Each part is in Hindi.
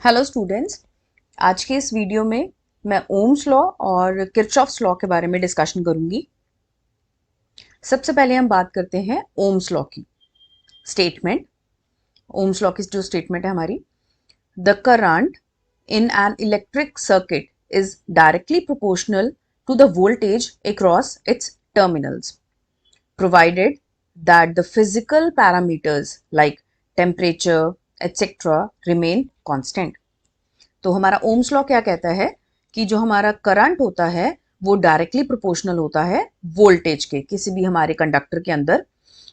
हेलो स्टूडेंट्स, आज के इस वीडियो में मैं ओम्स लॉ और किरचॉफ्स लॉ के बारे में डिस्कशन करूंगी। सबसे पहले हम बात करते हैं ओम्स लॉ की स्टेटमेंट। ओम्स लॉ की जो स्टेटमेंट है हमारी, the current in an electric circuit is directly proportional to the voltage across its terminals provided that the physical parameters like temperature etc remain constant। तो हमारा ओम्स लॉ क्या कहता है कि जो हमारा करंट होता है वो डायरेक्टली प्रोपोर्शनल होता है वोल्टेज के किसी भी हमारे कंडक्टर के अंदर।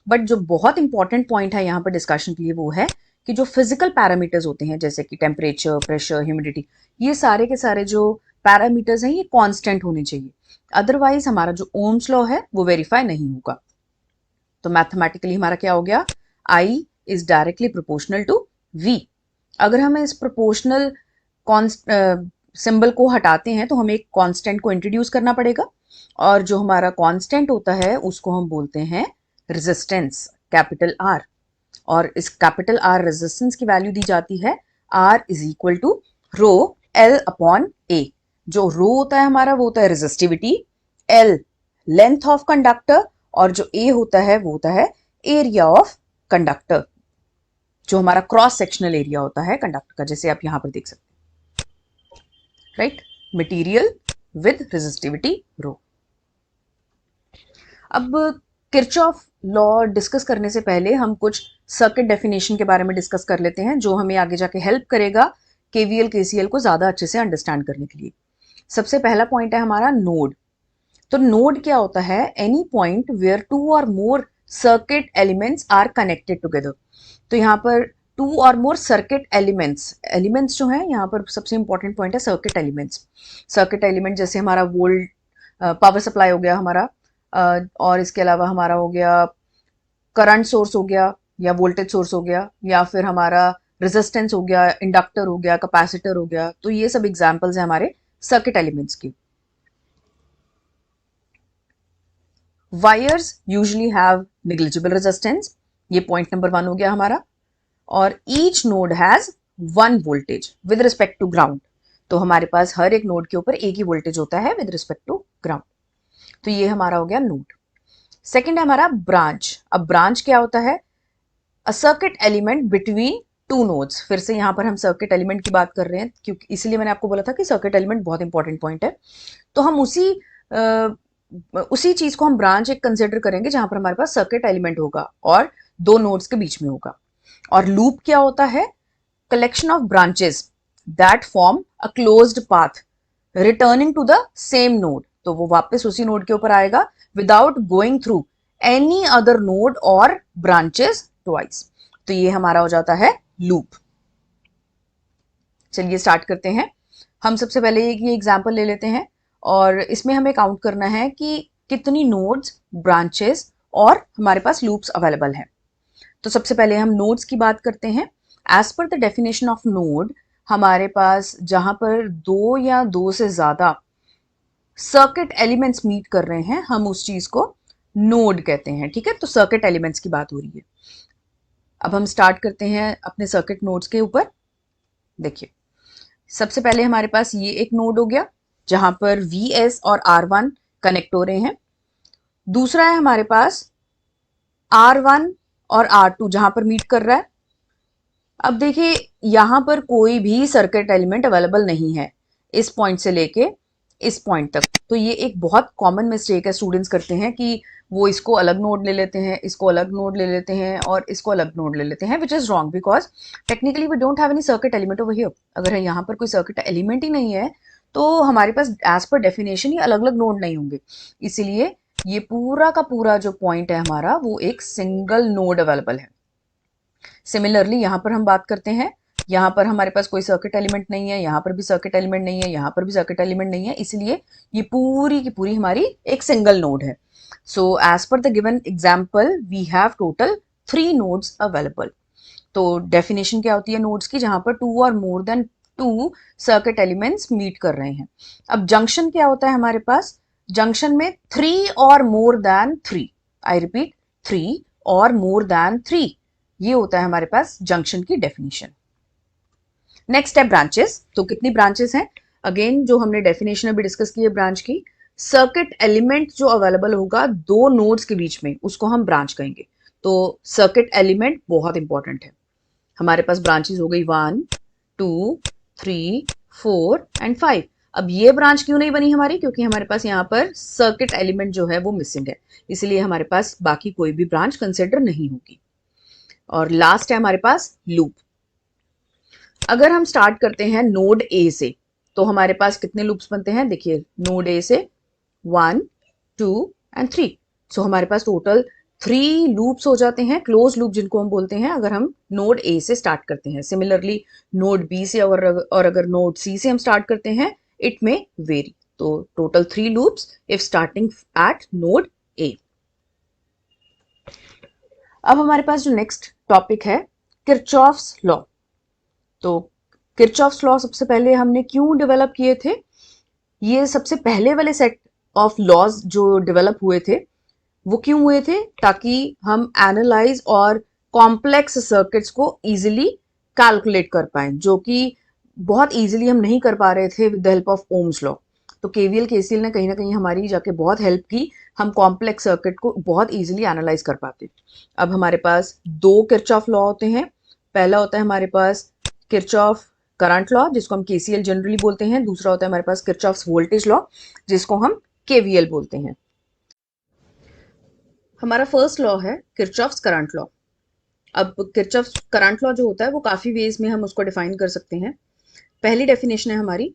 बट जो बहुत इंपॉर्टेंट पॉइंट है यहाँ पर डिस्कशन के लिए वो है कि जो फिजिकल पैरामीटर्स होते हैं जैसे कि टेम्परेचर, प्रेशर, ह्यूमिडिटी, ये सारे के सारे जो पैरामीटर्स हैं ये कांस्टेंट होने चाहिए, अदरवाइज हमारा जो ओम्स लॉ है वो वेरीफाई नहीं होगा। तो मैथमेटिकली हमारा क्या हो गया, I is directly proportional to V। अगर हमें इस प्रोपोर्शनल सिंबल को हटाते हैं तो हमें एक कांस्टेंट को इंट्रोड्यूस करना पड़ेगा, और जो हमारा कांस्टेंट होता है उसको हम बोलते हैं रेजिस्टेंस, कैपिटल R। और इस कैपिटल R रेजिस्टेंस की वैल्यू दी जाती है R is equal to rho L upon A। जो रो होता है हमारा वो होता है resistivity, L length of conductor, और जो A होता है वो होता है एरिया ऑफ कंडक्टर, जो हमारा क्रॉस सेक्शनल एरिया होता है कंडक्टर का, जैसे आप यहां पर देख सकते हैं, राइट। मटेरियल विद रेजिस्टिविटी रो। अब किरचॉफ लॉ डिस्कस करने से पहले हम कुछ सर्किट डेफिनेशन के बारे में डिस्कस कर लेते हैं, जो हमें आगे जाके हेल्प करेगा केवीएल केसीएल को ज्यादा अच्छे से अंडरस्टैंड करने के लिए। सबसे पहला पॉइंट है हमारा नोड। तो नोड क्या होता है, any point where two or more circuit elements are connected together. तो यहाँ पर to or more circuit elements, elements जो है यहाँ पर सबसे इंपॉर्टेंट पॉइंट है सर्किट एलिमेंट्स। सर्किट एलिमेंट जैसे हमारा वोल्ट पावर सप्लाई हो गया हमारा, और इसके अलावा हमारा हो गया करंट सोर्स हो गया या वोल्टेज सोर्स हो गया, या फिर हमारा रेजिस्टेंस हो गया, इंडक्टर हो गया, कैपेसिटर हो गया। तो ये सब एग्जांपल्स हैं हमारे सर्किट एलिमेंट्स की। Wires usually have negligible resistance, ये पॉइंट नंबर 1 हो गया हमारा। और each node has 1 voltage with respect to ground. तो हमारे पास हर एक नोड के ऊपर एक ही वोल्टेज होता है विद रिस्पेक्ट टू ग्राउंड। तो ये हमारा हो गया नोड। सेकंड है हमारा ब्रांच। अब ब्रांच क्या होता है, a circuit element between two nodes. फिर से यहां पर हम सर्किट एलिमेंट की बात कर रहे हैं, क्योंकि इसलिए मैंने आपको बोला था कि सर्किट एलिमेंट बहुत इंपॉर्टेंट पॉइंट है। तो हम उसी चीज को हम ब्रांच एक कंसिडर करेंगे जहां पर हमारे पास सर्किट एलिमेंट होगा और दो नोड्स के बीच में होगा। और लूप क्या होता है, collection of branches that form a closed path returning to the same node. तो वो वापस उसी नोड के ऊपर आएगा without going through any other node और ब्रांचेस ट्वाइस। तो ये हमारा हो जाता है लूप। चलिए स्टार्ट करते हैं। हम सबसे पहले ये एग्जांपल ले लेते हैं, और इसमें हमें काउंट करना है कि कितनी नोड्स, ब्रांचेस और हमारे पास लूप्स अवेलेबल हैं। तो सबसे पहले हम नोड्स की बात करते हैं। As per the definition of node, हमारे पास जहां पर दो या दो से ज्यादा सर्किट एलिमेंट्स मीट कर रहे हैं हम उस चीज को नोड कहते हैं। ठीक है, तो सर्किट एलिमेंट्स की बात हो रही है। अब हम स्टार्ट करते हैं अपने सर्किट नोड्स के ऊपर। देखिए, सबसे पहले हमारे पास ये एक नोड हो गया जहां पर Vs और R1 कनेक्ट हो रहे हैं। दूसरा है हमारे पास R1 और R2 जहां पर मीट कर रहा है। अब देखिए, यहां पर कोई भी सर्किट एलिमेंट अवेलेबल नहीं है इस पॉइंट से लेके इस पॉइंट तक। तो ये एक बहुत कॉमन मिस्टेक है स्टूडेंट्स करते हैं कि वो इसको अलग नोड ले लेते हैं, इसको अलग नोड ले लेते हैं और इसको अलग नोड ले लेते हैं, which is wrong because technically we don't have any circuit element over here. अगर यहाँ पर कोई सर्किट एलिमेंट ही नहीं है तो हमारे पास एज पर डेफिनेशन ही अलग अलग नोड नहीं होंगे। इसीलिए ये पूरा का पूरा जो पॉइंट है हमारा वो एक सिंगल नोड अवेलेबल है। सिमिलरली यहां पर हम बात करते हैं, यहां पर हमारे पास कोई सर्किट एलिमेंट नहीं है, यहां पर भी सर्किट एलिमेंट नहीं है, यहां पर भी सर्किट एलिमेंट नहीं है, इसलिए ये पूरी की पूरी हमारी एक सिंगल नोड है। So as per the given example we have total 3 nodes available. तो डेफिनेशन क्या होती है नोड्स की, जहां पर 2 और more than 2 circuit elements meet कर रहे हैं। अब जंक्शन क्या होता है हमारे पास, जंक्शन में 3 और मोर देन 3, आई रिपीट 3 और मोर देन 3, ये होता है हमारे पास जंक्शन की डेफिनेशन। नेक्स्ट है ब्रांचेस। तो कितनी ब्रांचेस हैं? अगेन जो हमने डेफिनेशन अभी डिस्कस की है ब्रांच की, सर्किट एलिमेंट जो अवेलेबल होगा दो नोड्स के बीच में उसको हम ब्रांच कहेंगे। तो सर्किट एलिमेंट बहुत इंपॉर्टेंट है। हमारे पास ब्रांचेस हो गई 1, 2, 3, 4 एंड 5। अब ये ब्रांच क्यों नहीं बनी हमारी? क्योंकि हमारे पास यहाँ पर सर्किट एलिमेंट जो है वो मिसिंग है, इसलिए हमारे पास बाकी कोई भी ब्रांच कंसिडर नहीं होगी। और लास्ट है हमारे पास लूप। अगर हम स्टार्ट करते हैं नोड ए से, तो हमारे पास कितने लूप्स बनते हैं? देखिए, नोड ए से 1, 2 एंड 3। सो हमारे पास टोटल 3 लूप्स हो जाते हैं, क्लोज लूप जिनको हम बोलते हैं, अगर हम नोड ए से स्टार्ट करते हैं। सिमिलरली नोड बी से और अगर नोड सी से हम स्टार्ट करते हैं, इट में वेरी। तो total 3 loops if starting at node A. अब हमारे पास जो नेक्स्ट टॉपिक है, किरचॉफ्स लॉ। तो किरचॉफ्स लॉ सबसे पहले हमने क्यों डेवलप किए थे? ये सबसे पहले वाले सेट ऑफ लॉज जो डेवलप हुए थे वो क्यों हुए थे? ताकि हम एनालाइज और कॉम्प्लेक्स सर्किट्स को इजीली कैलकुलेट कर पाए, जो कि बहुत इजीली हम नहीं कर पा रहे थे with the help of Ohm's law. तो केवीएल केसीएल ने कहीं ना कहीं हमारी जाके बहुत हेल्प की, हम कॉम्प्लेक्स सर्किट को बहुत इजीली एनालाइज कर पाते। अब हमारे पास दो किरचॉफ लॉ होते हैं। पहला होता है हमारे पास किरचॉफ करंट लॉ, जिसको हम केसीएल जनरली बोलते हैं। दूसरा होता है हमारे पास किरचॉफ्स वोल्टेज लॉ, जिसको हम केवीएल बोलते हैं। हमारा फर्स्ट लॉ है किरचॉफ्स करंट लॉ। अब किरचॉफ्स करंट लॉ जो होता है वो काफी वेज में हम उसको डिफाइन कर सकते हैं। पहली डेफिनेशन है हमारी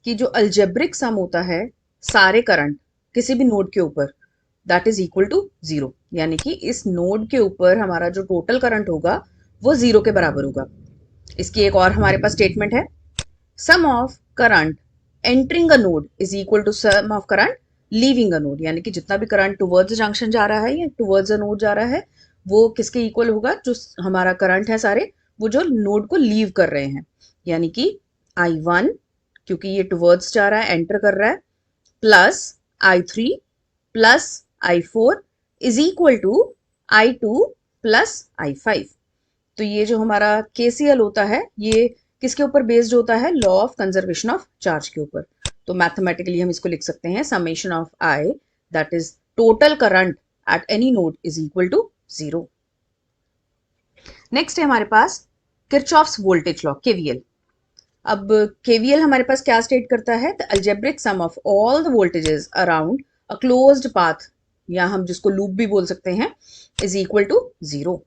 कि जो अलजेब्रिक सम होता है सारे करंट किसी भी नोड के ऊपर, दैट इज इक्वल टू 0। यानी कि इस नोड के ऊपर हमारा जो टोटल करंट होगा वो 0 के बराबर होगा। इसकी एक और हमारे पास स्टेटमेंट है, sum of current entering a node is equal to sum of current leaving a node. यानी कि जितना भी करंट टुवर्ड्स जंक्शन जा रहा है या टुवर्ड्स अ नोड जा रहा है, वो किसके इक्वल होगा? जो हमारा करंट है सारे, वो जो नोड को लीव कर रहे हैं। यानी कि I1, क्योंकि ये टुवर्ड्स जा रहा है, एंटर कर रहा है, plus I3 plus I4 is equal to I2 plus I5। तो ये जो हमारा KCL होता है ये किसके ऊपर बेस्ड होता है? Law of conservation of charge के ऊपर। तो मैथमेटिकली हम इसको लिख सकते हैं summation of I, that is total current at any node is equal to 0। Next है हमारे पास किरचॉफ्स वोल्टेज लॉ, केवीएल। अब केवीएल हमारे पास क्या स्टेट करता है? The algebraic sum of all the voltages around a closed path, या हम जिसको लूप भी बोल सकते हैं, इज इक्वल टू 0।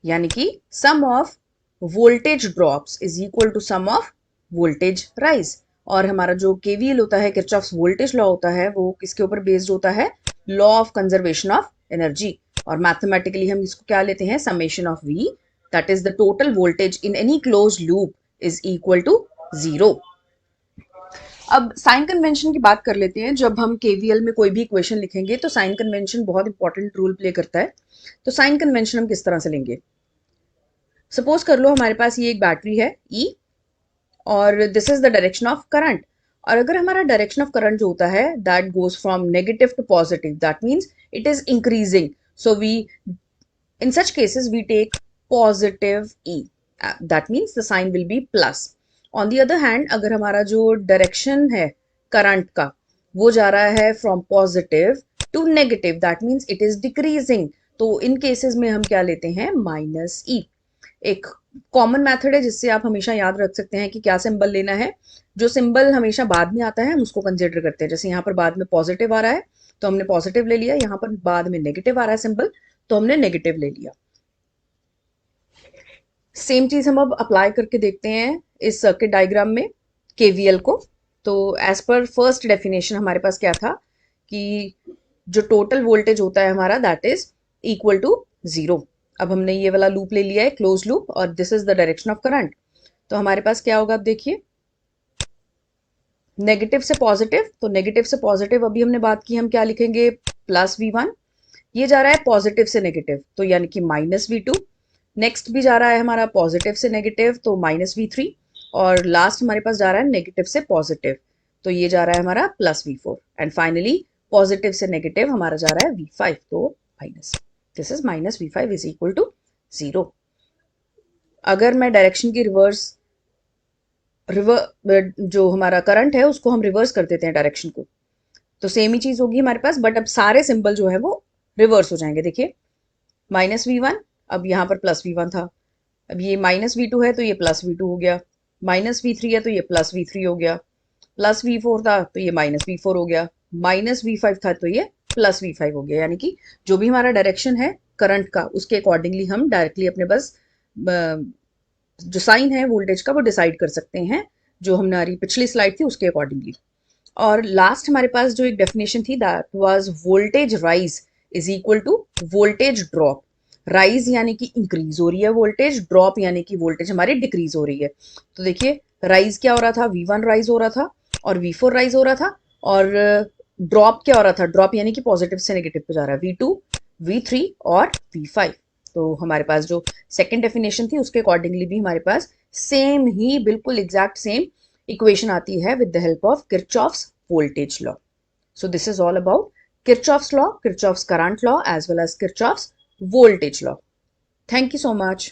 यानी कि sum of voltage drops is equal to sum of voltage rise. और हमारा जो केवीएल होता है, किरचॉफ्स वोल्टेज लॉ होता है, वो किसके ऊपर बेस्ड होता है? Law of conservation of energy. और मैथमेटिकली हम इसको क्या लेते हैं? Summation of V, that is the total voltage in any close loop is equal to 0। अब साइन कन्वेंशन की बात कर लेते हैं। जब हम केवीएल में कोई भी इक्वेशन लिखेंगे तो साइन कन्वेंशन बहुत इंपॉर्टेंट रोल प्ले करता है। तो साइन कन्वेंशन हम किस तरह से लेंगे? सपोज कर लो हमारे पास ये एक बैटरी है E, और this is the direction of current. और अगर हमारा डायरेक्शन ऑफ करंट जो होता है that goes from negative to positive, that means it is increasing. So we in such cases we take positive E, that means the sign will be plus. On the other hand, अगर हमारा जो डायरेक्शन है करंट का वो जा रहा है from positive to negative, that means it is decreasing. तो इन केसेस में हम क्या लेते हैं? Minus E. एक कॉमन मेथड है जिससे आप हमेशा याद रख सकते हैं कि क्या सिंबल लेना है। जो सिंबल हमेशा बाद में आता है हम उसको कंसिडर करते हैं। जैसे यहाँ पर बाद में पॉजिटिव आ रहा है तो हमने पॉजिटिव ले लिया, यहाँ पर बाद में नेगेटिव आ रहा है सिंबल तो हमने नेगेटिव ले लिया। सेम चीज हम अब अप्लाई करके देखते हैं इस सर्किट डायग्राम में केवीएल को। तो एज पर फर्स्ट डेफिनेशन हमारे पास क्या था कि जो टोटल वोल्टेज होता है हमारा दैट इज इक्वल टू 0। अब हमने ये वाला लूप ले लिया है, क्लोज लूप, और this is the direction of current. तो हमारे पास क्या होगा? अब देखिए, नेगेटिव से पॉजिटिव, तो नेगेटिव से पॉजिटिव अभी हमने बात की, हम क्या लिखेंगे? Plus V1। ये जा रहा है पॉजिटिव से नेगेटिव तो यानी कि माइनस V2। नेक्स्ट भी जा रहा है हमारा पॉजिटिव से नेगेटिव तो माइनस V3। और लास्ट हमारे पास जा रहा है नेगेटिव से पॉजिटिव तो ये जा रहा है हमारा plus V4। And finally positive से नेगेटिव हमारा जा रहा है V5 तो minus, this is minus V5 is equal to 0। अगर मैं डायरेक्शन की रिवर्स जो हमारा करंट है उसको हम रिवर्स कर देते हैं डायरेक्शन को, तो सेम ही चीज होगी हमारे पास, बट अब सारे सिंबल जो है वो रिवर्स हो जाएंगे। देखिए -V1, अब यहाँ पर +V1 था, अब ये -V2 है तो ये +V2 हो गया, -V3 है तो ये +V3 हो गया, +V4 था तो ये -V4 हो गया, -V5 था तो ये +V5 हो गया। यानी कि जो भी हमारा डायरेक्शन है करंट का उसके अकॉर्डिंगली हम डायरेक्टली अपने बस जो साइन है वोल्टेज का वो डिसाइड कर सकते हैं, जो हमारी पिछली स्लाइड थी उसके अकॉर्डिंगली। और लास्ट हमारे पास जो एक डेफिनेशन थी that was voltage rise is equal to voltage drop. Rise यानी कि इंक्रीज हो रही है वोल्टेज, ड्रॉप यानी कि वोल्टेज हमारी डिक्रीज हो रही है। तो देखिए राइज क्या हो रहा था, V1 राइज हो रहा था और V4 राइज हो रहा था, और ड्रॉप क्या हो रहा था, ड्रॉप यानी कि पॉजिटिव से नेगेटिव पे जा रहा है, V2 V3 और V5। तो हमारे पास जो सेकेंड डेफिनेशन थी उसके अकॉर्डिंगली भी हमारे पास सेम ही बिल्कुल एग्जैक्ट सेम इक्वेशन आती है with the help of Kirchhoff's voltage law. So this is all about Kirchhoff's law, Kirchhoff's current law as well as Kirchhoff's voltage law. Thank you so much.